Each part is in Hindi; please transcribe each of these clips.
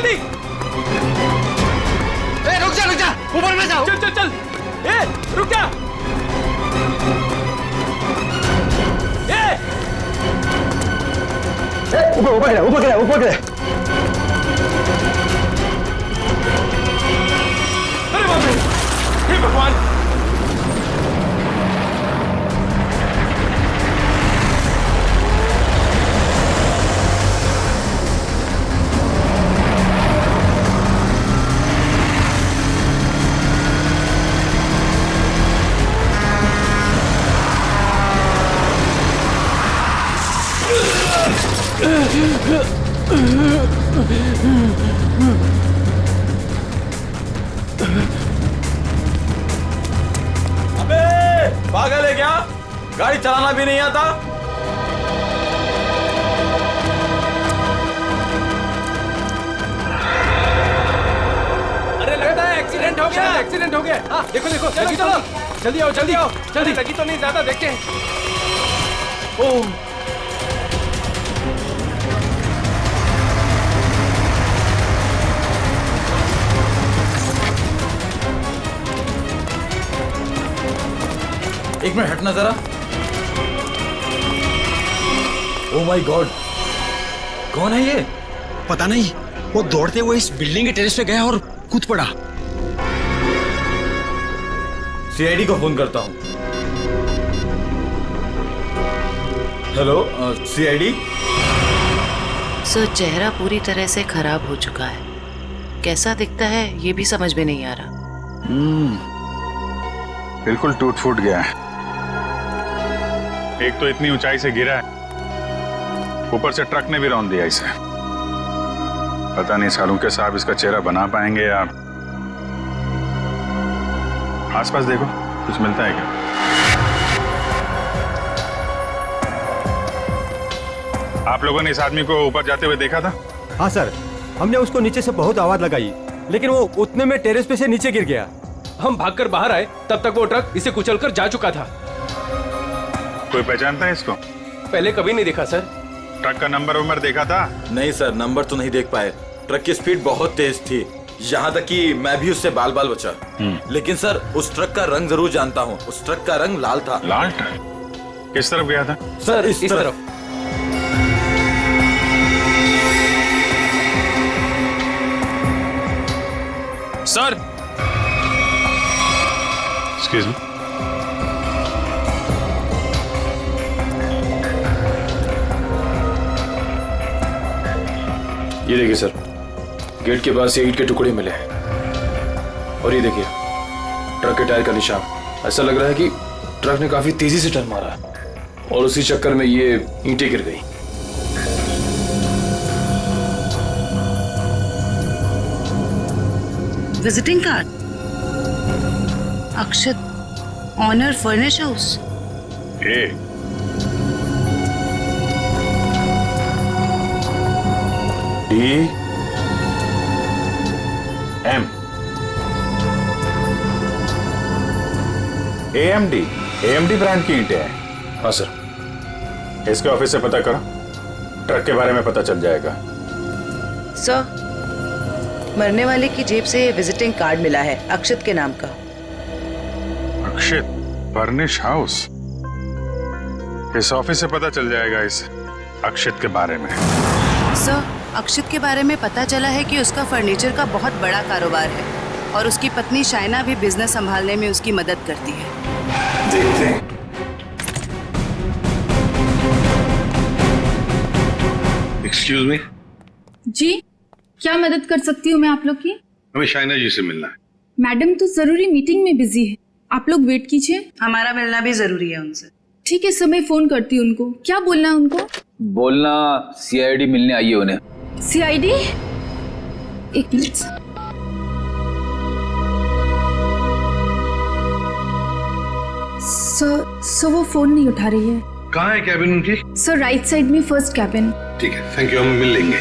जल्दी। रुक जा, ऊपर में जाओ। चल चल चल, रुक जा। ऊपर गिरा। अरे बाप रे, हे भगवान। अबे पागल है क्या? गाड़ी चलाना भी नहीं आता? अरे लगता है एक्सीडेंट हो गया। एक्सीडेंट हो गया। हाँ, देखो देखो, लगी तो जल्दी आओ, जल्दी आओ, जल्दी। लगी तो नहीं ज्यादा, देखते हैं। ओह, एक मिनट हटना जरा। ओह माय गॉड, कौन है ये? पता नहीं, वो दौड़ते हुए इस बिल्डिंग के टेरेस पे गया और कूद पड़ा। सीआईडी को फोन करता हूँ। Hello CID. सर, चेहरा पूरी तरह से खराब हो चुका है। कैसा दिखता है ये भी समझ में नहीं आ रहा। बिल्कुल टूट फूट गया है। एक तो इतनी ऊंचाई से गिरा है, ऊपर से ट्रक ने भी रौंद दिया इसे। पता नहीं सालूके साहब इसका चेहरा बना पाएंगे या। आसपास देखो, कुछ मिलता है क्या? आप लोगों ने इस आदमी को ऊपर जाते हुए देखा था? हाँ सर, हमने उसको नीचे से बहुत आवाज लगाई, लेकिन वो उतने में टेरेस पे से नीचे गिर गया। हम भागकर बाहर आए, तब तक वो ट्रक इसे कुचलकर जा चुका था। कोई पहचानता है इसको? पहले कभी नहीं देखा सर। ट्रक का नंबर देखा था? नहीं सर, नंबर तो नहीं देख पाए। ट्रक की स्पीड बहुत तेज थी, यहाँ तक कि मैं भी उससे बाल बाल बचा। लेकिन सर, उस ट्रक का रंग जरूर जानता हूँ। उस ट्रक का रंग लाल था। लाल ट्रक? किस तरफ गया था? सर इस तरफ। Sir, excuse me. ये देखिए सर, गेट के पास ये ईंट के टुकड़े मिले हैं। और ये देखिए ट्रक के टायर का निशान। ऐसा लग रहा है कि ट्रक ने काफी तेजी से टर्न मारा और उसी चक्कर में ये ईंटें गिर गई। Visiting card, Akshat, owner furnish house. DM AMD brand की ईंटें हैं। हाँ सर। इसके ऑफिस से पता करो, ट्रक के बारे में पता चल जाएगा। सर, मरने वाले की जेब से विजिटिंग कार्ड मिला है, अक्षत के नाम का। अक्षित फर्निश हाउस? इस ऑफिस से पता चल जाएगा इस अक्षित के बारे में। सर, अक्षित के बारे में पता चला है कि उसका फर्नीचर का बहुत बड़ा कारोबार है और उसकी पत्नी शाइना भी बिजनेस संभालने में उसकी मदद करती है। देखते हैं। Excuse me. जी, क्या मदद कर सकती हूँ मैं आप लोग की? हमें शाइना जी से मिलना है। मैडम तो जरूरी मीटिंग में बिजी है, आप लोग वेट कीजिए। हमारा मिलना भी जरूरी है उनसे। ठीक है सर, मैं फोन करती हूँ उनको। क्या बोलना है उनको? बोलना सीआईडी मिलने आई है उन्हें। सीआईडी? एक मिनट। सर वो फोन नहीं उठा रही है। कहाँ है कैबिन उनकी? सर राइट साइड में फर्स्ट कैबिन। ठीक है, थैंक यू, हम मिल लेंगे।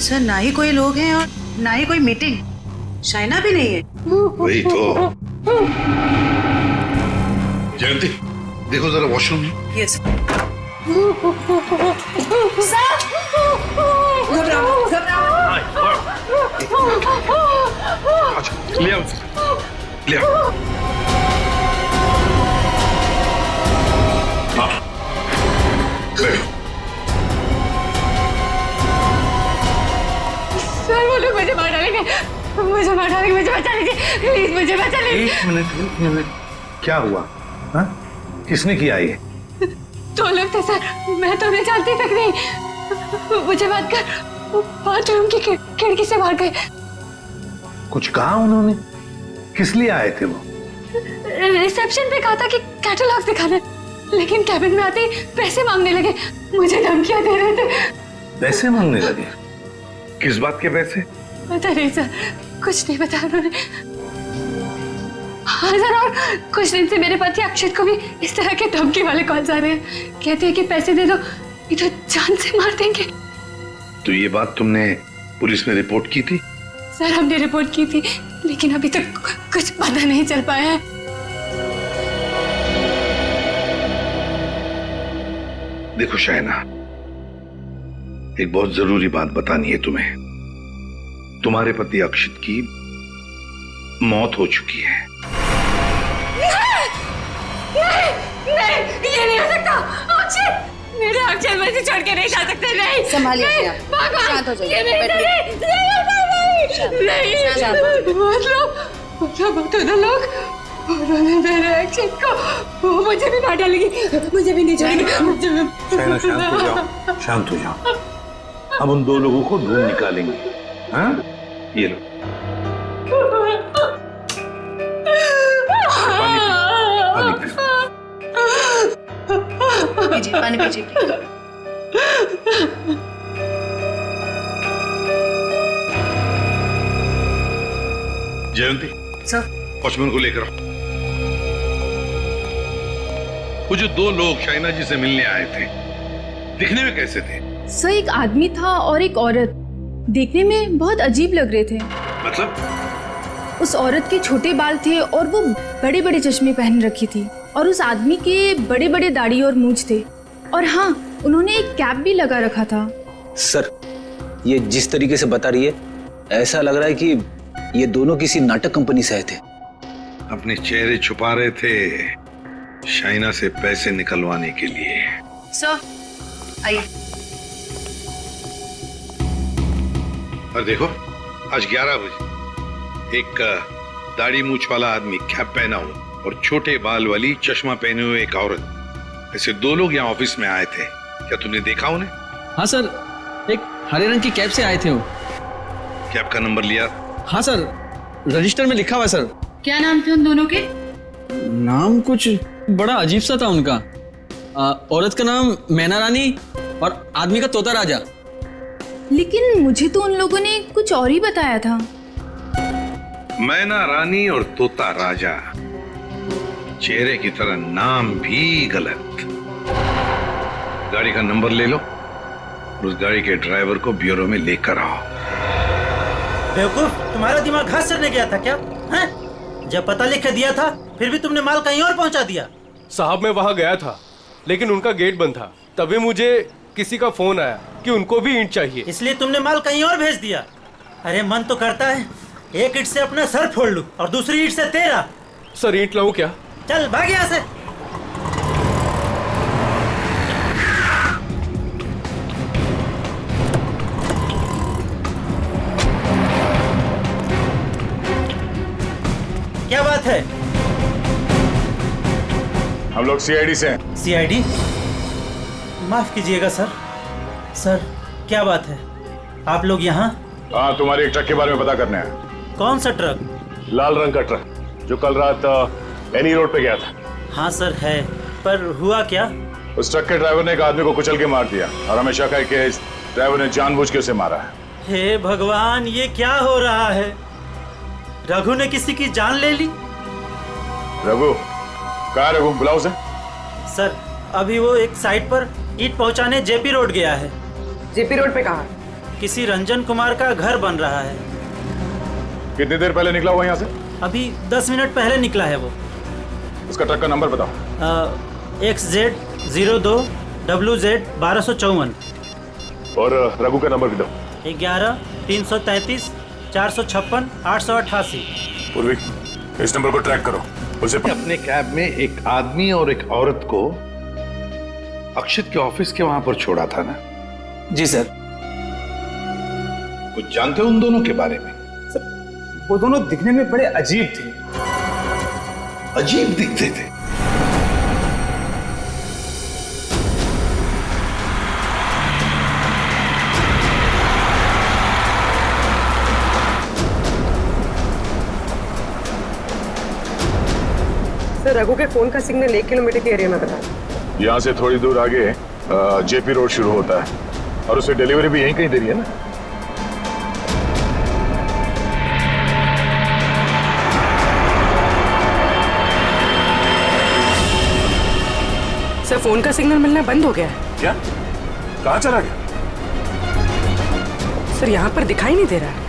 सर, ना ही कोई लोग हैं और ना ही कोई मीटिंग। शाइना भी नहीं है। वही तो। जयंती देखो जरा वॉशरूम। यस अच्छा ले आओ ले आओ। हाँ बैठो। सर वो लोग मुझे मार डालेंगे, मुझे मार डालेंगे, मुझे बचा लीजिए प्लीज, मुझे बचा लीजिए। एक मिनट क्या हुआ? हाँ किसने किया ये? दो लोग थे सर, मैं तो नहीं जानती तक नहीं, मुझे बात कर बाथरूम की खिड़की से मार गए। कुछ कहा उन्होंने? किस लिए आए थे वो? रिसेप्शन पे कहा था कि कैटलॉग दिखाना, लेकिन कैबिन में आते ही पैसे मांगने लगे, मुझे धमकियां दे रहे थे। पैसे मांगने लगे? किस बात के पैसे? पता नहीं सर, कुछ नहीं बताया उन्होंने। हाँ सर, और कुछ दिन से मेरे पति अक्षत को भी इस तरह के धमकी वाले कॉल्स आ रहे हैं, कहते हैं कि पैसे दे दो नहीं तो जान से मार देंगे। तो ये बात तुमने पुलिस में रिपोर्ट की थी? सर हमने रिपोर्ट की थी, लेकिन अभी तक कुछ पता नहीं चल पाया है। देखो शायना, एक बहुत जरूरी बात बतानी है तुम्हें। तुम्हारे पति अक्षित की मौत हो चुकी है। नहीं, ये नहीं हो सकता। अक्षत, मेरे अक्षत मुझे छोड़ के नहीं जा सकते। नहीं, संभालिए अपने आप। भगवान, शांत हो जाइए, ये मेरे बैठिए। नहीं, मतलब तो ना लोग उन्होंने मेरे अक्षत को, वो मुझे भी मार डालेगी, मुझे भी नहीं छोड़ेगी। शायना शांत हो जाओ, शांत हो जाओ। हम उन दो लोगों को ढूंढ निकालेंगे। हाँ ये लो पानी पियो। पीजिए, पानी पीजिए। जयंती सर, वॉचमैन को लेकर आओ। वो जो दो लोग शाइना जी से मिलने आए थे, दिखने में कैसे थे? सर एक आदमी था और एक औरत, देखने में बहुत अजीब लग रहे थे। मतलब? उस औरत के छोटे बाल थे और वो बड़े बड़े चश्मे पहन रखी थी, और उस आदमी के बड़े बड़े दाढ़ी और मूंछ थे, और हाँ उन्होंने एक कैप भी लगा रखा था। सर, ये जिस तरीके से बता रही है, ऐसा लग रहा है कि ये दोनों किसी नाटक कंपनी से आए थे। अपने चेहरे छुपा रहे थे शाइना से पैसे निकलवाने के लिए। सर आइए। और देखो, आज 11 बजे एक दाढ़ी मूछ वाला आदमी कैप पहना हुआ और छोटे बाल वाली चश्मा पहने हुए एक औरत, ऐसे दो लोग यहाँ ऑफिस में आए थे। क्या तुमने देखा उन्हें? हाँ सर, एक हरे रंग की कैब से आए थे वो। कैब का नंबर लिया? हाँ सर, रजिस्टर में लिखा हुआ है सर। क्या नाम थे उन दोनों के? नाम कुछ बड़ा अजीब सा था उनका। औरत का नाम मैना रानी और आदमी का तोता राजा। लेकिन मुझे तो उन लोगों ने कुछ और ही बताया था। मैना रानी और तोता राजा, चेहरे की तरह नाम भी गलत। गाड़ी का नंबर ले लो, उस गाड़ी के ड्राइवर को ब्यूरो में लेकर आओ। बेवकूफ, तुम्हारा दिमाग घास चढ़ने गया था क्या? हैं? जब पता लिख के दिया था फिर भी तुमने माल कहीं और पहुंचा दिया। साहब मैं वहाँ गया था, लेकिन उनका गेट बंद था। तभी मुझे किसी का फोन आया कि उनको भी ईंट चाहिए, इसलिए तुमने माल कहीं और भेज दिया। अरे मन तो करता है एक ईंट से अपना सर फोड़ लूं और दूसरी ईंट से तेरा। सर ईंट लाऊं क्या? चल भाग यहाँ से। क्या बात है? हम लोग सीआईडी से हैं। सीआईडी? माफ कीजिएगा सर। सर क्या बात है, आप लोग यहाँ? हाँ, तुम्हारे एक ट्रक के बारे में पता करने आए। कौन सा ट्रक? लाल रंग का ट्रक जो कल रात एनी रोड पे गया था। हाँ सर है, पर हुआ क्या? उस ट्रक के ड्राइवर ने एक आदमी को कुचल के मार दिया और हमें शक है कि इस ड्राइवर ने जानबूझ के उसे मारा है। हे भगवान, ये क्या हो रहा है? रघु ने किसी की जान ले ली? रघु? कहाँ रघु? बुलाओ उसे। सर अभी वो एक साइट पर ईंट पहुंचाने जेपी रोड गया है। जेपी रोड पे कहाँ? किसी रंजन कुमार का घर बन रहा है। कितनी देर पहले निकला हुआ यहाँ से? अभी 10 मिनट पहले निकला है वो। उसका ट्रक का नंबर बताओ। XZ02 WZ 1254। और रघु का नंबर भी दो। 11 333 456 888। पूर्वी, इस नंबर को ट्रैक करो। उसे अपने कैब में एक आदमी और एक औरत को अक्षित के ऑफिस के वहां पर छोड़ा था ना? जी सर। कुछ जानते हो उन दोनों के बारे में? वो दोनों दिखने में बड़े अजीब थे। अजीब दिखते थे? सर, रघु के फोन का सिग्नल 1 किलोमीटर के एरिया में बता। यहाँ से थोड़ी दूर आगे जेपी रोड शुरू होता है और उसे डिलीवरी भी यहीं कहीं दे रही है ना? सर, फोन का सिग्नल मिलना बंद हो गया है। क्या? कहाँ चला गया? सर, यहाँ पर दिखाई नहीं दे रहा है।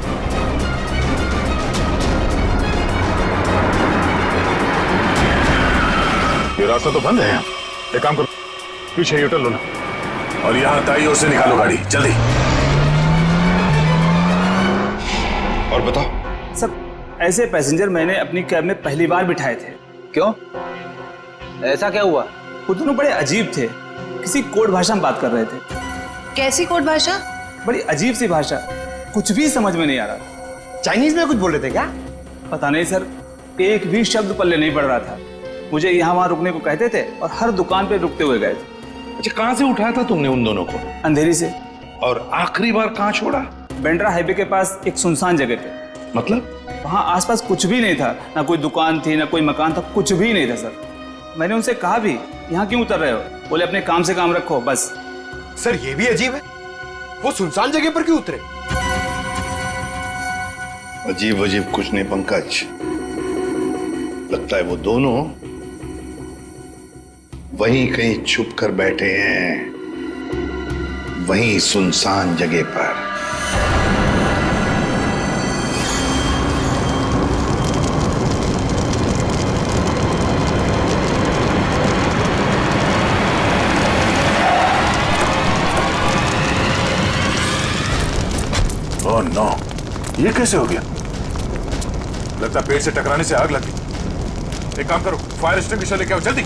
ये रास्ता तो बंद है। एक काम करो, पीछे यूटर्न लो ना और यहाँ दाईं ओर से निकालो गाड़ी, जल्दी। और बताओ। सब ऐसे पैसेंजर मैंने अपनी कैब में पहली बार बिठाए थे। क्यों? ऐसा क्या हुआ? वो दोनों बड़े अजीब थे, किसी कोड भाषा में बात कर रहे थे। कैसी कोड भाषा? बड़ी अजीब सी भाषा, कुछ भी समझ में नहीं आ रहा। चाइनीज में कुछ बोल रहे थे क्या? पता नहीं सर, एक भी शब्द पल्ले नहीं पड़ रहा था। मुझे यहाँ वहाँ रुकने को कहते थे और हर दुकान पे रुकते हुए गए थे। अच्छा, कहाँ से उठाया था तुमने उन दोनों को? अंधेरी से। और आखिरी बार कहाँ छोड़ा? बेंड्रा हाईवे के पास एक सुनसान जगह पे। मतलब? वहाँ आसपास कुछ भी नहीं था, ना कोई दुकान थी ना कोई मकान था, कुछ भी नहीं था सर। मैंने उनसे कहा भी, यहाँ क्यों उतर रहे हो? बोले अपने काम से काम रखो बस। सर, ये भी अजीब है, वो सुनसान जगह पर क्यों उतरे? अजीब अजीब कुछ नहीं पंकज, लगता है वो दोनों वहीं कहीं छुप कर बैठे हैं, वहीं सुनसान जगह पर। ओह नो, ये कैसे हो गया? लगता है पेड़ से टकराने से आग लगी। एक काम करो, फायर एक्सटिंग्विशर लेके आओ जल्दी।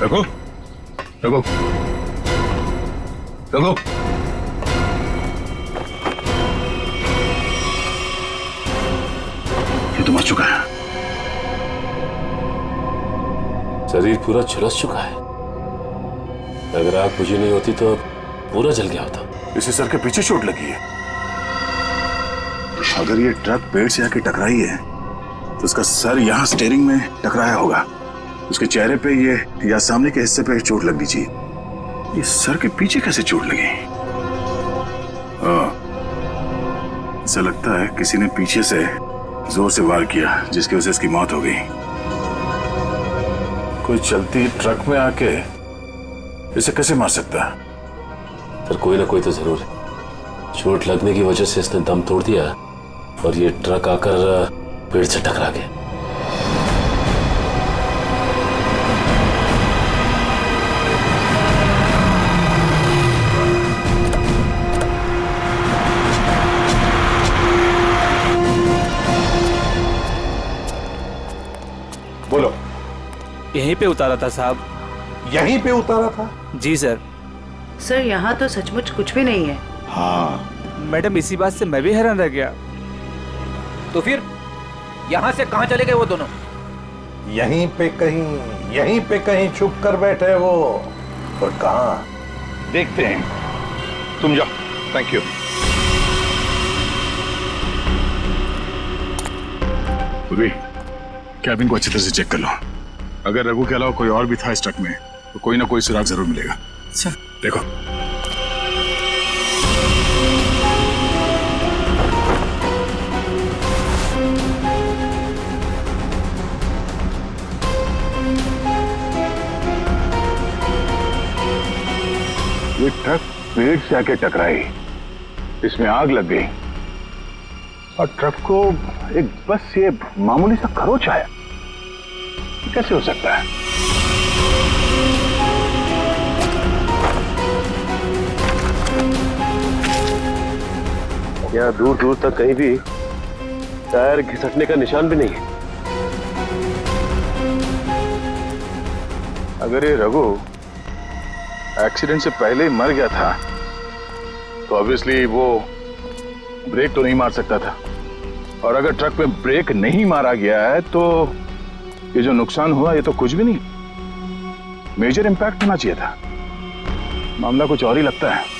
रघु, रघु, रघु, ये तो मर चुका है। शरीर पूरा झुलस चुका है। अगर आग बुझी नहीं होती तो पूरा जल गया होता। इसे सर के पीछे चोट लगी है। अगर ये ट्रक पेड़ से आके टकराई है तो उसका सर यहाँ स्टीयरिंग में टकराया होगा। उसके चेहरे पे ये या सामने के हिस्से पे चोट लगनी चाहिए। ये सर के पीछे कैसे चोट लगी? ऐसा लगता है किसी ने पीछे से जोर से वार किया जिसकी वजह से इसकी मौत हो गई। कोई चलती ट्रक में आके इसे कैसे मार सकता है? पर कोई ना कोई तो जरूर है। चोट लगने की वजह से इसने दम तोड़ दिया और ये ट्रक आकर पेड़ से टकरा गया। बोलो। यहीं पे उतारा था साहब। यहीं पे उतारा था? जी सर। सर, यहाँ तो सचमुच कुछ भी नहीं है। हाँ मैडम, इसी बात से मैं भी हैरान रह गया। तो फिर यहाँ से कहाँ चले गए वो दोनों? यहीं पे कहीं छुप कर बैठे वो। और कहाँ देखते हैं। तुम जाओ। Thank you. पूर्वी, कैबिन को अच्छी तरह से चेक कर लो। अगर रघु के अलावा कोई और भी था इस ट्रक में तो कोई ना कोई सुराग जरूर मिलेगा। अच्छा। देखो। ये ट्रक पेड़ से आके टकराई, इसमें आग लग गई और ट्रक को एक बस ये मामूली सा खरोच आया। कैसे हो सकता है? यहाँ दूर दूर तक कहीं भी टायर घिसटने का निशान भी नहीं है। अगर ये रघु एक्सीडेंट से पहले ही मर गया था तो ऑब्वियसली वो ब्रेक तो नहीं मार सकता था, और अगर ट्रक में ब्रेक नहीं मारा गया है तो ये जो नुकसान हुआ ये तो कुछ भी नहीं, मेजर इंपैक्ट होना चाहिए था। मामला कुछ और ही लगता है।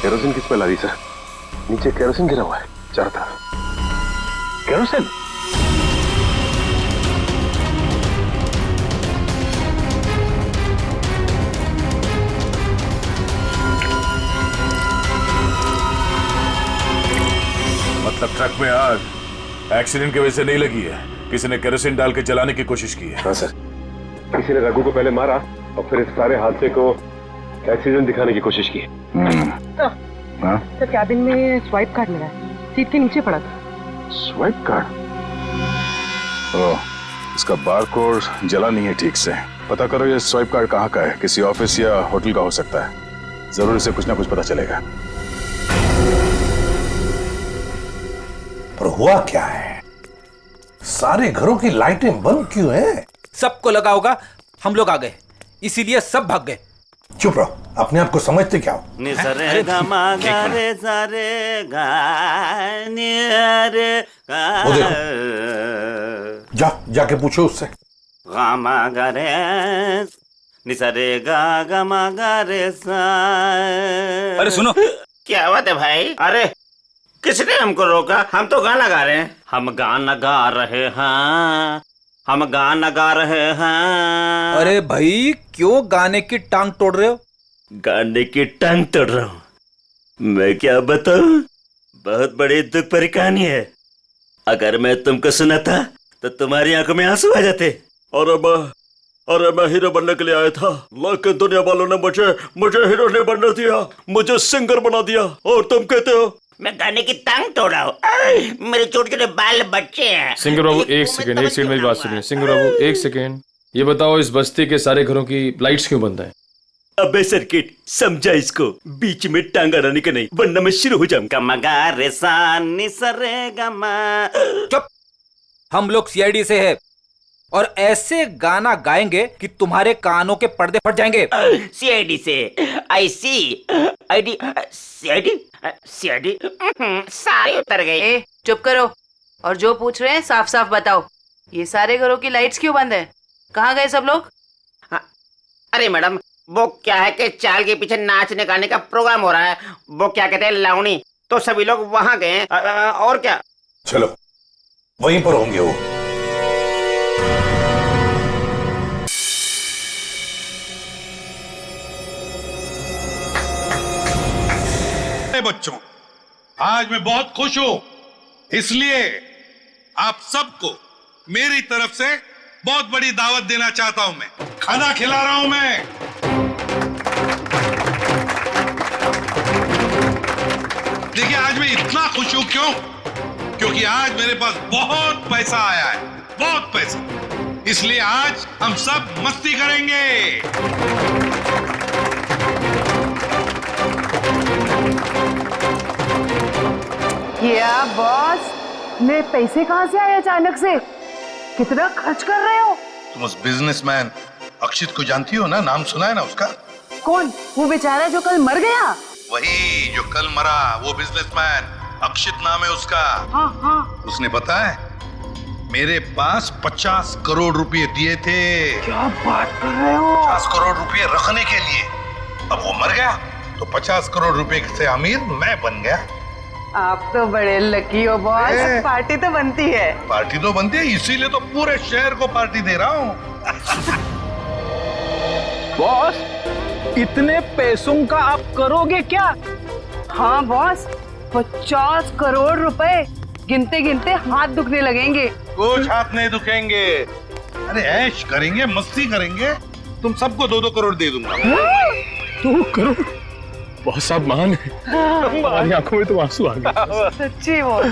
केरोसिन किस पे ला दी सर? नीचे केरोसिन गिरा हुआ है चारों तरफ। केरोसिन? मतलब ट्रक में आग एक्सीडेंट की वजह से नहीं लगी है, किसी ने केरोसिन डाल के जलाने की कोशिश की है। हाँ सर, किसी ने रघु को पहले मारा और फिर इस सारे हादसे को एक्सीडेंट दिखाने की कोशिश की। तो कैबिन में स्वाइप कार्ड मिला है, सीट के नीचे पड़ा था। Swipe card? ओह, इसका बारकोड जला नहीं है ठीक से। पता करो ये स्वाइप कार्ड कहाँ का है, किसी ऑफिस या होटल का हो सकता है। जरूर इसे कुछ ना कुछ पता चलेगा। पर हुआ क्या है? सारे घरों की लाइटें बंद क्यों हैं? सबको लगा होगा हम लोग आ गए, इसीलिए सब भाग गए। चुप रहो, अपने आप को समझते क्या हो? वो देखो, जाके पूछो उससे। अरे सुनो, क्या बात है भाई? अरे किसने हमको रोका? हम तो गाना गा रहे हैं। हम गाना गा रहे हैं, हम गाना गा रहे हैं। अरे भाई क्यों गाने की टांग तोड़ रहे हो? गाने की टांग तोड़ रहा हूँ? मैं क्या बताऊं, बहुत बड़ी दुख भरी कहानी है। अगर मैं तुमको सुनाता तो तुम्हारी आंखों में आंसू आ जाते। अरे मैं हीरो बनने के लिए आया था, लेकिन दुनिया वालों ने मुझे हीरो नहीं बनने दिया, मुझे सिंगर बना दिया। और तुम कहते हो मैं गाने की टांग तोड़ रहा हूँ? मेरे छोटे छोटे बाल बच्चे हैं। सिंगर बाबू एक सेकंड मेरी बात सुनिए। सिंगर बाबू एक सेकंड, ये बताओ इस बस्ती के सारे घरों की लाइट्स क्यों बंद है? अबे सर्किट, समझा इसको, बीच में टांग अड़ाने का नहीं, वरना मैं शुरू हो जाऊंगा। मगा रे सा नि सा रे गा मा। चुप, हम लोग सीआईडी से है और ऐसे गाना गाएंगे कि तुम्हारे कानों के पर्दे फट जाएंगे। सीआईडी से? आई सी आईडी सीआईडी सारे उतर गए। चुप करो और जो पूछ रहे हैं साफ साफ बताओ। ये सारे घरों की लाइट्स क्यों बंद है? कहाँ गए सब लोग? अरे मैडम, वो क्या है कि चाल के पीछे नाचने गाने का प्रोग्राम हो रहा है, वो क्या कहते हैं लावणी, तो सभी लोग वहां गए। और क्या? चलो वहीं पर होंगे वो। बच्चों, आज मैं बहुत खुश हूं, इसलिए आप सबको मेरी तरफ से बहुत बड़ी दावत देना चाहता हूं। मैं खाना खिला रहा हूं। मैं देखिए, आज मैं इतना खुश हूं क्यों? क्योंकि आज मेरे पास बहुत पैसा आया है, बहुत पैसा। इसलिए आज हम सब मस्ती करेंगे। क्या बॉस, मेरे पैसे कहाँ से आए अचानक से? कितना खर्च कर रहे हो? तुम उस बिजनेसमैन अक्षित को जानती हो ना? नाम सुना है ना उसका? कौन? वो बेचारा जो कल मर गया? वही जो कल मरा, वो बिजनेसमैन अक्षित नाम है उसका। हाँ। उसने पता है मेरे पास 50 करोड़ रुपए दिए थे। क्या बात कर रहे हो? 50 करोड़ रुपए रखने के लिए। अब वो मर गया तो 50 करोड़ रुपए से अमीर मैं बन गया। आप तो बड़े लकी हो बॉस। पार्टी तो बनती है। पार्टी तो बनती है, इसीलिए तो पूरे शहर को पार्टी दे रहा हूँ। बॉस, इतने पैसों का आप करोगे क्या? हाँ बॉस, 50 करोड़ रुपए गिनते गिनते हाथ दुखने लगेंगे। कुछ हाथ नहीं दुखेंगे। अरे ऐश करेंगे, मस्ती करेंगे। तुम सबको 2-2 करोड़ दे दूंगा। 2 करोड़? बहुत साहब महान है। हमारी आंखों में तो आंसू आ गए। सच्ची बॉस।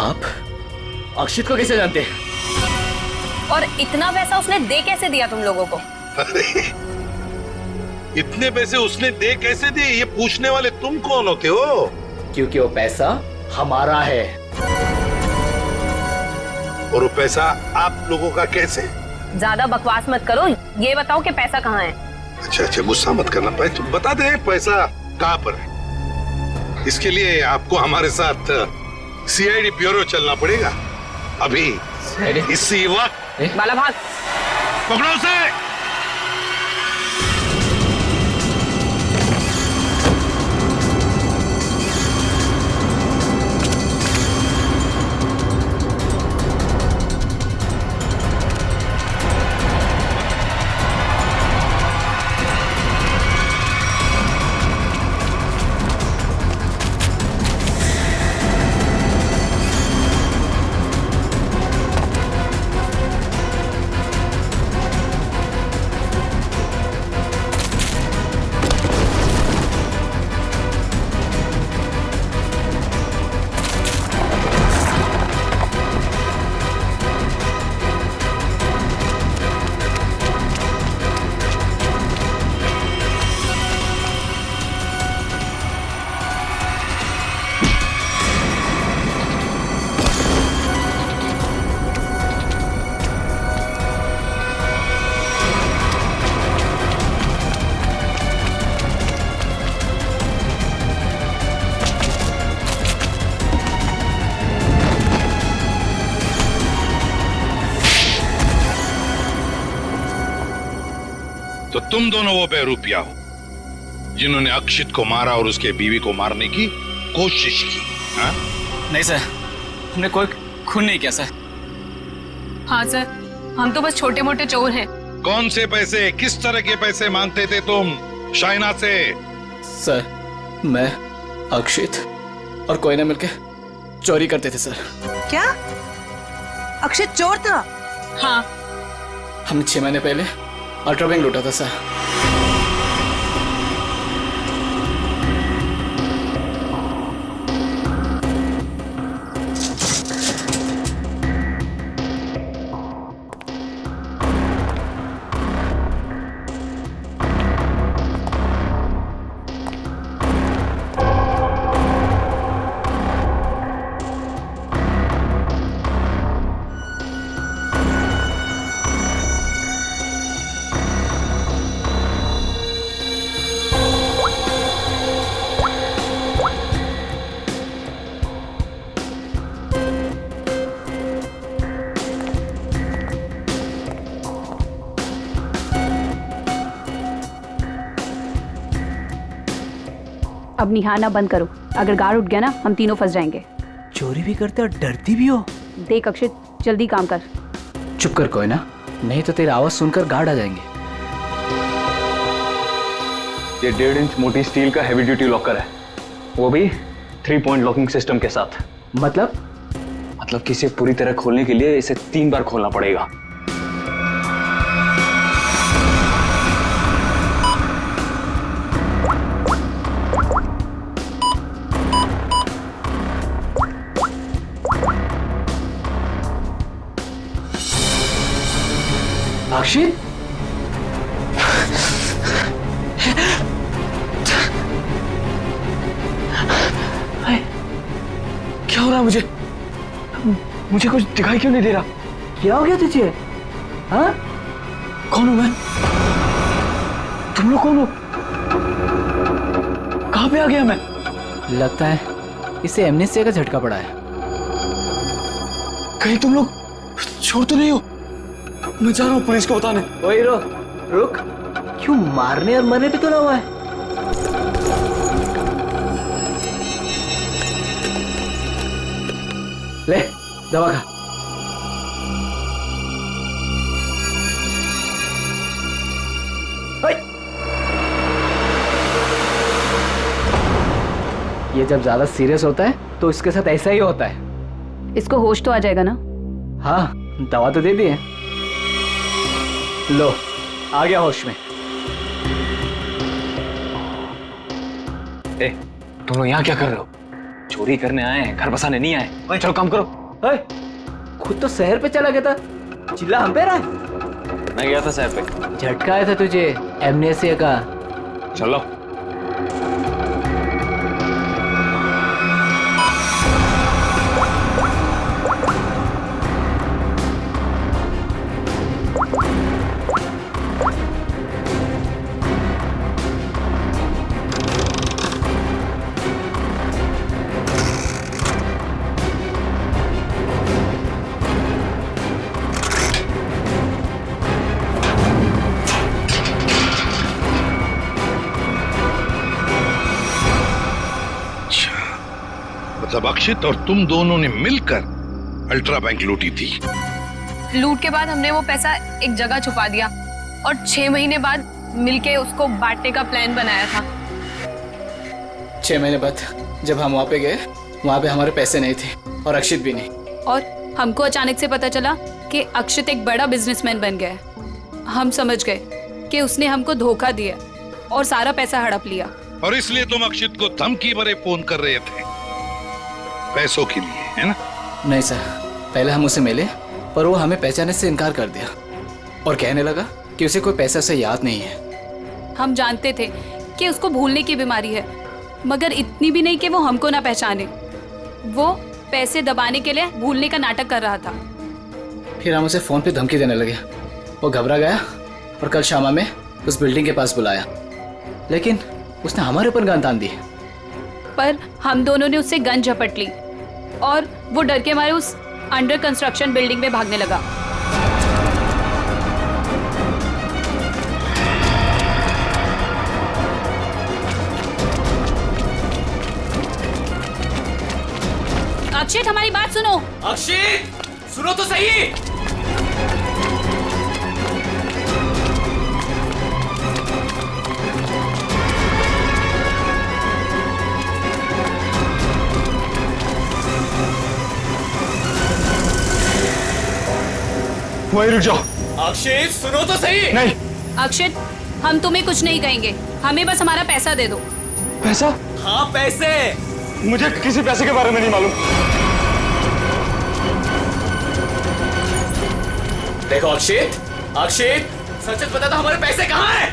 आप अक्षित को कैसे जानते हैं? और इतना पैसा उसने दे कैसे दिया तुम लोगों को? अरे इतने पैसे उसने दे कैसे दिए, ये पूछने वाले तुम कौन होते हो? क्योंकि वो पैसा हमारा है। और वो पैसा आप लोगों का कैसे? ज्यादा बकवास मत करो, ये बताओ कि पैसा कहाँ है? अच्छा, गुस्सा मत करना। तो बता दे पैसा कहाँ पर है। इसके लिए आपको हमारे साथ सीआईडी ब्यूरो चलना पड़ेगा। अभी इसी वक्त। बाला भाग। पकड़ो उसे। तो तुम दोनों वो बेरूपिया हो जिन्होंने अक्षित को मारा और उसके बीवी को मारने की कोशिश की। हा? नहीं सर, हमने कोई खून नहीं किया सर। हाँ सर, हम तो बस छोटे मोटे चोर हैं। कौन से पैसे, किस तरह के पैसे मांगते थे तुम शाइना से? सर, मैं अक्षित और कोयना मिलके चोरी करते थे सर। क्या अक्षित चोर था? हाँ। हमने 6 महीने पहले अल्ट्रा बैंक लूटा था सर। अब निहारना बंद करो, अगर गार्ड उठ गया ना हम तीनों फंस जाएंगे। चोरी भी करते और डरती भी हो। देख अक्षित, जल्दी काम कर। चुप कर कोयना, नहीं तो तेरी आवाज सुनकर गार्ड आ जाएंगे। ये 1.5 इंच मोटी स्टील का हैवी ड्यूटी लॉकर है, वो भी 3 पॉइंट लॉकिंग सिस्टम के साथ। मतलब कि इसे पूरी तरह खोलने के लिए इसे 3 बार खोलना पड़ेगा। अक्षित, क्या हो रहा है? मुझे कुछ दिखाई क्यों नहीं दे रहा? क्या हो गया तुझे? हाँ? कौन हूं मैं? तुम लोग कौन हो? कहाँ पे आ गया मैं? लगता है इसे एमनेस्टिया का झटका पड़ा है। कहीं तुम लोग छोड़ तो नहीं हो? मैं जा रहा हूँ पुलिस को बताने। ओए रुक, क्यों मारने और मरने पे तुला हुआ है? ले दवा खा। ये जब ज्यादा सीरियस होता है तो इसके साथ ऐसा ही होता है। इसको होश तो आ जाएगा ना? हाँ, दवा तो दे दी है। लो, आ गया होश में। ए, तुम लोग यहाँ क्या कर रहे हो? चोरी करने आए हैं, घर बसाने नहीं आए। ओए, चलो काम करो। ओए, खुद तो शहर पे चला गया था, चिल्ला हम पे रहा है। मैं गया था शहर पे। झटका आया था तुझे एमनेस्टिया का। चलो। मतलब अक्षित और तुम दोनों ने मिलकर अल्ट्रा बैंक लूटी थी। लूट के बाद हमने वो पैसा एक जगह छुपा दिया और 6 महीने बाद मिलके उसको बांटने का प्लान बनाया था। 6 महीने बाद जब हम वहाँ पे गए, वहाँ पे हमारे पैसे नहीं थे और अक्षित भी नहीं। और हमको अचानक से पता चला कि अक्षित एक बड़ा बिजनेसमैन बन गया है। हम समझ गए कि उसने हमको धोखा दिया और सारा पैसा हड़प लिया। और इसलिए तुम अक्षित को धमकी भरे फोन कर रहे थे पैसों के लिए, है ना? नहीं सर, पहले हम उसे मिले पर वो हमें पहचानने से इनकार कर दिया और कहने लगा कि उसे कोई पैसा से याद नहीं है। हम जानते थे कि उसको भूलने की बीमारी है, मगर इतनी भी नहीं कि वो हमको ना पहचाने। वो पैसे दबाने के लिए भूलने का नाटक कर रहा था। फिर हम उसे फोन पे धमकी देने लगे। वो घबरा गया और कल शामा में उस बिल्डिंग के पास बुलाया, लेकिन उसने हमारे ऊपर गन तान दी। पर हम दोनों ने उससे गन झपट ली और वो डर के मारे उस अंडर कंस्ट्रक्शन बिल्डिंग में भागने लगा। अक्षित, हमारी बात सुनो। अक्षित, सुनो तो सही। वहीं रुक जाओ। अक्षित, सुनो तो सही। नहीं। अक्षित, हम तुम्हें कुछ नहीं कहेंगे, हमें बस हमारा पैसा दे दो। पैसा? हाँ, पैसे। मुझे किसी पैसे के बारे में नहीं मालूम। देखो अक्षित, अक्षित, सच सच बता दो, हमारे पैसे कहाँ हैं?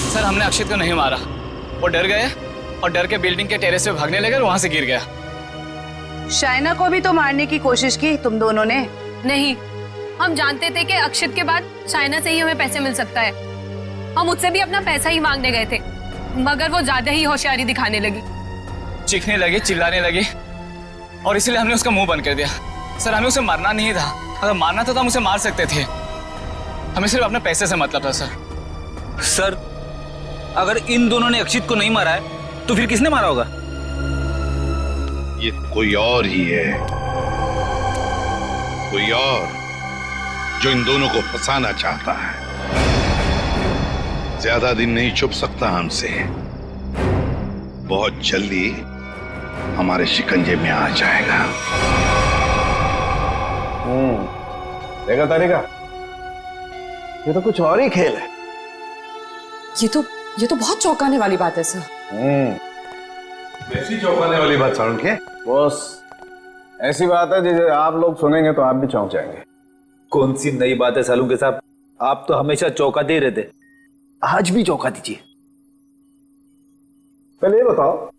सर, हमने अक्षित को नहीं मारा। वो डर गए और डर के बिल्डिंग के टेरेस पे भागने लगे और वहां से गिर गया। शाइना को भी तो मारने की कोशिश की तुम दोनों ने। नहीं, हम जानते थे कि अक्षित के बाद शाइना से ही हमें पैसे मिल सकता है। हम उससे भी अपना पैसा ही मांगने गए थे, मगर वो ज्यादा ही होशियारी दिखाने लगी। चीखने लगी, चिल्लाने लगी और इसलिए हमने उसका मुंह बंद कर दिया। सर, हमें उसे मारना नहीं था। अगर मारना था तो हम उसे मार सकते थे। हमें सिर्फ अपने पैसे से मतलब था। सर, अगर इन दोनों ने अक्षित को नहीं मारा है तो फिर किसने मारा होगा? ये कोई और ही है, कोई और जो इन दोनों को फंसाना चाहता है। ज्यादा दिन नहीं छुप सकता हमसे, बहुत जल्दी हमारे शिकंजे में आ जाएगा। देखा तारिका, ये तो कुछ और ही खेल है। ये तो बहुत चौंकाने वाली बात है सर। ऐसी चौंकाने वाली बात सारुण के? बॉस, ऐसी बात है जिसे आप लोग सुनेंगे तो आप भी चौंक जाएंगे। कौन सी नई बात है सालू के साहब? आप तो हमेशा चौंकाते ही रहते, आज भी चौंका दीजिए। पहले ये बताओ,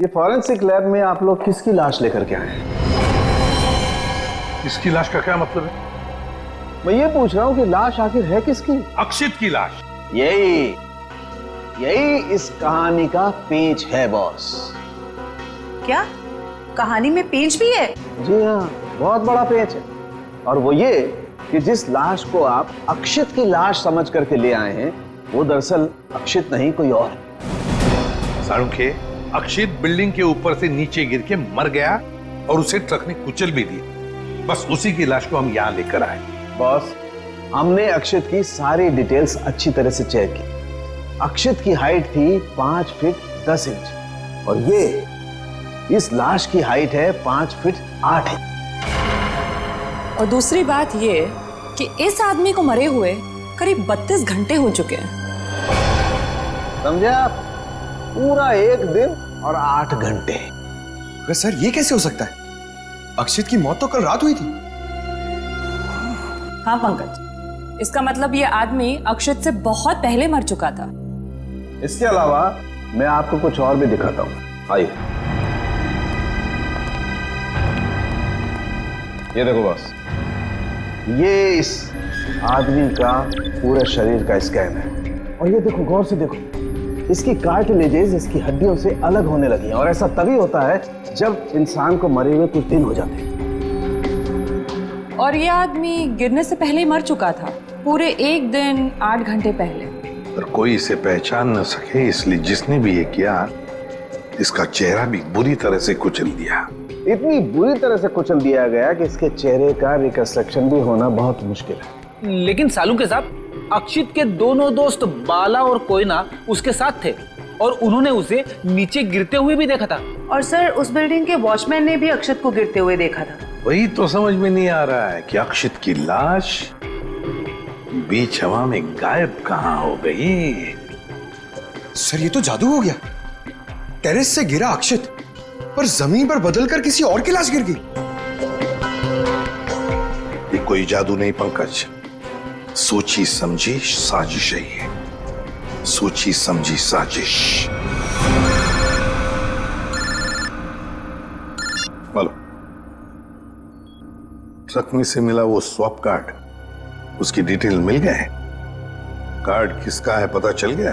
ये फॉरेंसिक लैब में आप लोग किसकी लाश लेकर के आए हैं? इसकी लाश का क्या मतलब है? मैं ये पूछ रहा हूँ कि लाश आखिर है किसकी? अक्षित की लाश। यही इस कहानी का पेच है बॉस। क्या कहानी में पेच भी है? जी हाँ, बहुत बड़ा पेच है। और वो ये कि जिस लाश को आप अक्षित की लाश समझ करके ले आए हैं, वो दरअसल अक्षित नहीं कोई और है। साळुंखे, अक्षित बिल्डिंग के ऊपर से नीचे गिर के मर गया और उसे ट्रक ने कुचल भी दिया। बस उसी की लाश को हम यहाँ लेकर आए। बॉस, हमने अक्षित की सारी डिटेल्स अच्छी तरह से चेक की। अक्षित की हाइट थी 5 फीट 10 इंच और इस लाश की हाइट है 5 फीट 8 इंच। और दूसरी बात ये कि इस आदमी को मरे हुए करीब 32 घंटे हो चुके हैं। समझे आप? पूरा 1 दिन और 8 घंटे। अगर सर ये कैसे हो सकता है? अक्षित की मौत तो कल रात हुई थी। हाँ पंकज, इसका मतलब ये आदमी अक्षित से बहुत पहले मर चुका था। इसके अलावा मैं आपको कुछ और भी दिखाता हूँ। आइए, ये देखो बॉस, ये इस आदमी का पूरे शरीर का स्कैन है। और ये देखो, गौर से देखो, इसकी कार्टिलेजेस इसकी हड्डियों से अलग होने लगी हैं। और ऐसा तभी होता है जब इंसान को मरे हुए कुछ दिन हो जाते हैं। और ये आदमी गिरने से पहले ही मर चुका था, पूरे 1 दिन 8 घंटे पहले। पर कोई इसे पहचान न सके, इसलिए जिसने भी ये किया, इसका चेहरा भी बुरी तरह से कुचल दिया। इतनी बुरी तरह से कुचल दिया गया कि इसके चेहरे का रिकंस्ट्रक्शन भी होना बहुत मुश्किल है। लेकिन सालुंखे साहब, अक्षित के दोनों दोस्त बाला और कोयना उसके साथ थे और उन्होंने उसे नीचे गिरते हुए भी देखा था। और सर, उस बिल्डिंग के वॉचमैन ने भी अक्षित को गिरते हुए देखा था। वही तो समझ में नहीं आ रहा है कि अक्षित की लाश बीच हवा में गायब कहां हो गई। सर ये तो जादू हो गया। टेरेस से गिरा अक्षित, पर जमीन पर बदलकर किसी और की लाश गिर गई। ये कोई जादू नहीं पंकज, सोची समझी साजिश है ये। सोची समझी साजिश। बोलो, ट्रक में से मिला वो स्वैप कार्ड, उसकी डिटेल मिल गए? कार्ड किसका है पता चल गया?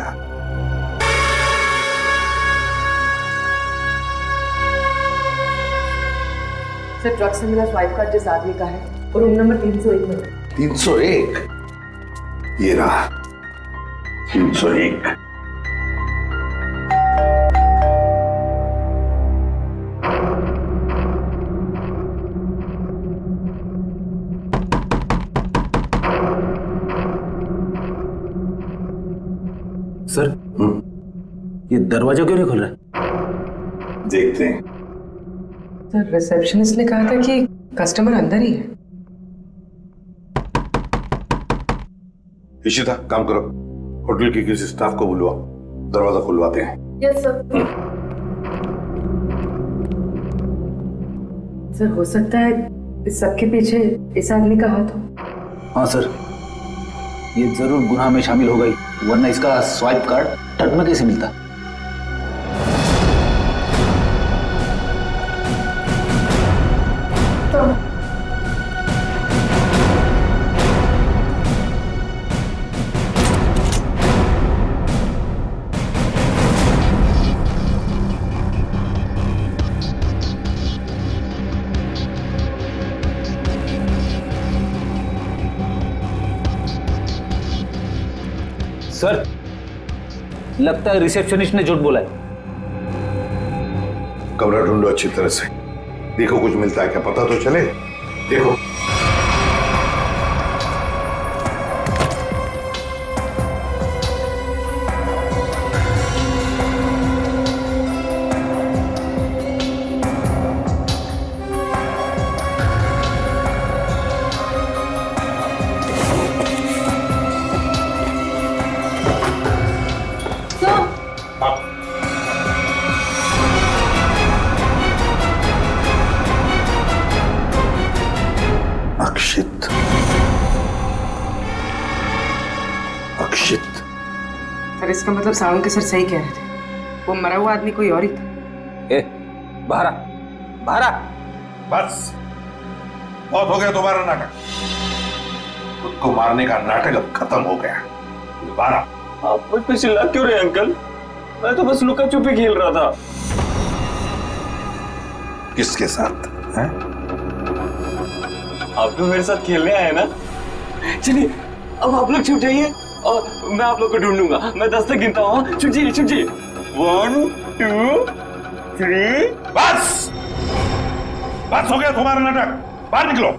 सर, ट्रक से मिला स्वाइप कार्ड जिस आदमी का है और रूम नंबर 301 में। 301? ये रहा 301। सर, ये दरवाजा क्यों नहीं खुल रहा? देखते हैं। सर, रिसेप्शनिस्ट ने कहा था कि कस्टमर अंदर ही है। इशिता, काम करो, होटल के किसी स्टाफ को बुलवाओ, दरवाजा खुलवाते हैं। Yes sir. सर, हो सकता है इस सबके पीछे इस आदमी का हाथ हो। हाँ सर, ये जरूर गुनाह में शामिल हो गई, वरना इसका स्वाइप कार्ड ट्रक में कैसे मिलता? सर, लगता है रिसेप्शनिस्ट ने झूठ बोला है। कमरा ढूंढो अच्छी तरह से, देखो कुछ मिलता है क्या, पता तो चले। देखो। सर, इसका मतलब साळुंखे सर सही कह रहे थे, वो मरा हुआ आदमी कोई और ही था। बाहर बाहर। बस, बहुत हो गया तुम्हारा नाटक। खुद को मारने का नाटक अब खत्म हो गया। दोबारा आप मुझ पे चिल्ला क्यों रहे अंकल? मैं तो बस लुका छुपी खेल रहा था। किसके साथ हैं? आप तो मेरे साथ खेलने आए ना। चलिए अब आप लोग छुप जाइए और मैं आप लोग को ढूंढूंगा। मैं 10 तक गिनता हूँ। छुप जाइए, छुप जाइए। 1 2 3। बस बस हो गया तुम्हारा नाटक, बाहर निकलो।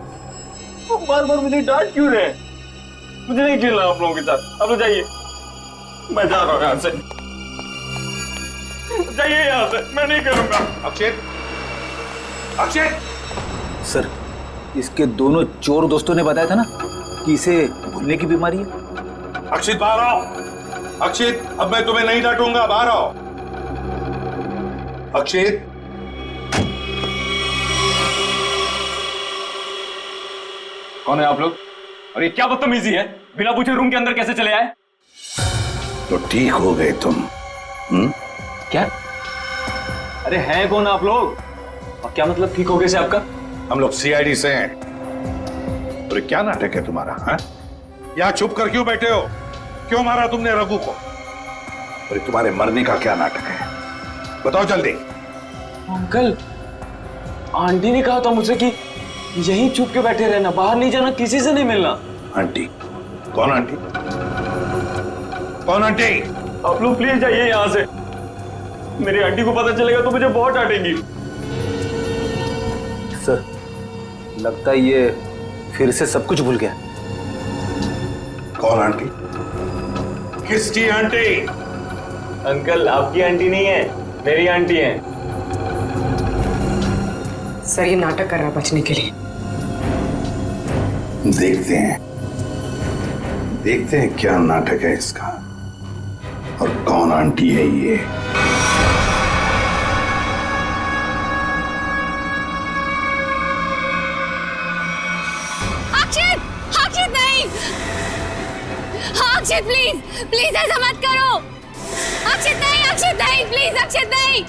बार बार मुझे डांट क्यों रहे? मुझे नहीं खेलना आप लोगों के साथ। आप लोग जाइए, मैं जा रहा हूँ यहाँ से। जाइए यहाँ से, मैं नहीं करूंगा। अक्षित, अक्षित! सर, इसके दोनों चोर दोस्तों ने बताया था ना कि इसे भूलने की बीमारी है। अक्षित बाहर आओ। अक्षित, अब मैं तुम्हें नहीं डांटूंगा, बाहर आओ। अक्षित! कौन है आप लोग? और ये क्या बदतमीजी है? बिना पूछे रूम के अंदर कैसे चले आए? तो ठीक हो गए तुम। क्या? अरे हैं कौन आप लोग? और क्या मतलब ठीक हो गए से आपका? हम लोग सीआईडी से हैं। और क्या नाटक है तुम्हारा? हैं? यहाँ छुप कर क्यों बैठे हो? क्यों मारा तुमने रघु को? और तुम्हारे मरने का क्या नाटक है? बताओ जल्दी। अंकल, आंटी ने कहा था मुझसे कि यहीं छुप के बैठे रहना, बाहर नहीं जाना, किसी से नहीं मिलना। आंटी? कौन आंटी? कौन आंटी? आप लोग प्लीज जाइए यहाँ से। मेरी आंटी को पता चलेगा तो मुझे बहुत डांटेंगी। सर, लगता है ये फिर से सब कुछ भूल गया। कौन आंटी? किसकी आंटी? अंकल, आपकी आंटी नहीं है, मेरी आंटी है। सर, ये नाटक कर रहा है बचने के लिए। देखते हैं क्या नाटक है इसका और कौन आंटी है ये। अक्षित! अक्षित नहीं! अक्षित प्लीज, प्लीज ऐसा मत करो। अक्षित नहीं, अक्षित नहीं, प्लीज अक्षित नहीं,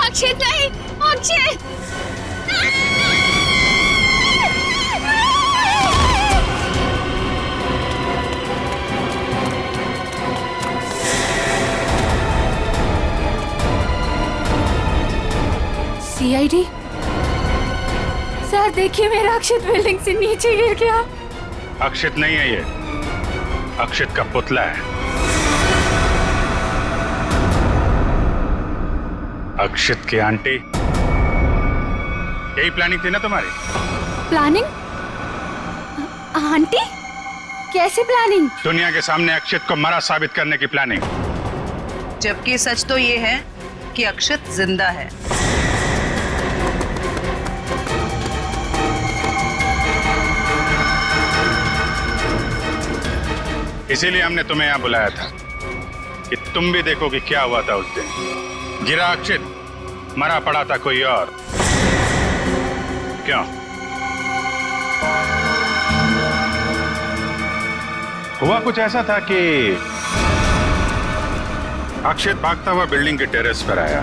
अक्षित नहीं, अक्षित! सीआईडी? सर देखिए, मेरा अक्षित बिल्डिंग से नीचे गिर गया। अक्षित नहीं है ये, अक्षित का पुतला है। अक्षित की आंटी। यही प्लानिंग थी ना तुम्हारी? प्लानिंग? आंटी? कैसे प्लानिंग? दुनिया के सामने अक्षित को मरा साबित करने की प्लानिंग। जबकि सच तो ये है कि अक्षित जिंदा है। इसीलिए हमने तुम्हें यहां बुलाया था कि तुम भी देखो कि क्या हुआ था उस दिन। गिरा अक्षित, मरा पड़ा था कोई और। क्यों? हुआ कुछ ऐसा था कि अक्षित भागता हुआ बिल्डिंग के टेरेस पर आया।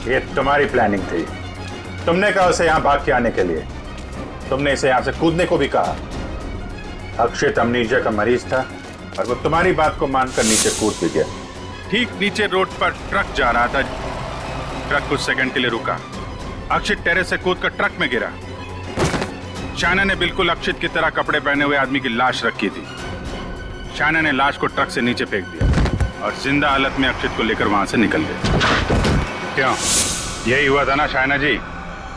ये तुम्हारी प्लानिंग थी। तुमने कहा उसे यहां भाग के आने के लिए। तुमने इसे यहां से कूदने को भी कहा। अक्षित अमनीजिया का मरीज था और वो तुम्हारी बात को मानकर नीचे कूद भी गया। ठीक नीचे रोड पर ट्रक जा रहा था। ट्रक कुछ सेकंड के लिए रुका। अक्षित टेरेस से कूदकर ट्रक में गिरा। शायना ने बिल्कुल अक्षित की तरह कपड़े पहने हुए आदमी की लाश रखी थी। शायना ने लाश को ट्रक से नीचे फेंक दिया और जिंदा हालत में अक्षित को लेकर वहां से निकल गए। क्यों? यही हुआ था ना शायना जी?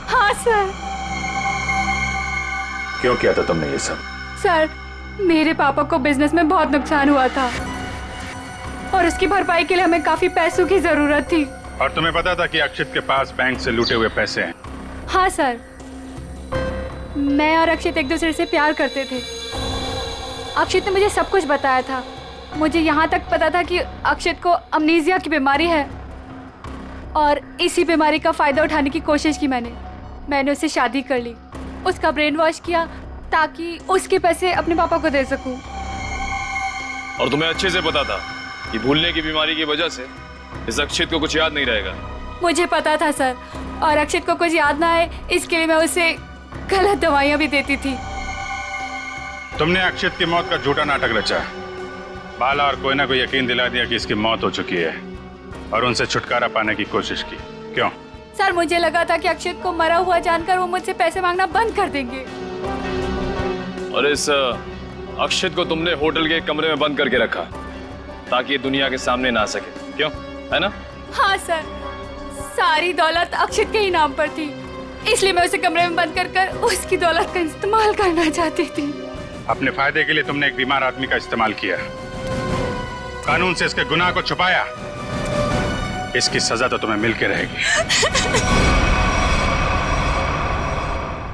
हाँ सर। क्यों किया था तुमने ये सब? सर, मेरे पापा को बिजनेस में बहुत नुकसान हुआ था और उसकी भरपाई के लिए हमें काफी पैसों की जरूरत थी। और तुम्हें पता था कि अक्षित के पास बैंक से लूटे हुए पैसे हैं? हाँ सर, मैं और अक्षित एक दूसरे से प्यार करते थे। अक्षित ने मुझे सब कुछ बताया था। मुझे यहाँ तक पता था कि अक्षित को अमनीजिया की बीमारी है और इसी बीमारी का फायदा उठाने की कोशिश की मैंने उससे शादी कर ली, उसका ब्रेन वॉश किया ताकि उसके पैसे अपने पापा को दे सकूं। और तुम्हें अच्छे से पता था कि भूलने की बीमारी की वजह से इस अक्षित को कुछ याद नहीं रहेगा। मुझे पता था सर, और अक्षित को कुछ याद ना आए इसके लिए मैं उसे गलत दवाइयां भी देती थी। तुमने अक्षित की मौत का झूठा नाटक रचा। बाला और कोयना को यकीन दिला दिया कि इसकी मौत हो चुकी है और उनसे छुटकारा पाने की कोशिश की। क्यों? सर मुझे लगा था कि अक्षित को मरा हुआ जानकर वो मुझसे पैसे मांगना बंद कर देंगे। और इस अक्षित को तुमने होटल के कमरे में बंद करके रखा ताकि ये दुनिया के सामने ना आ सके, क्यों? है ना? हाँ सर, सारी दौलत अक्षित के ही नाम पर थी, इसलिए मैं उसे कमरे में बंद कर उसकी दौलत का इस्तेमाल करना चाहती थी। अपने फायदे के लिए तुमने एक बीमार आदमी का इस्तेमाल किया, कानून से इसके गुनाह को छुपाया। इसकी सजा तो तुम्हें मिल के रहेगी।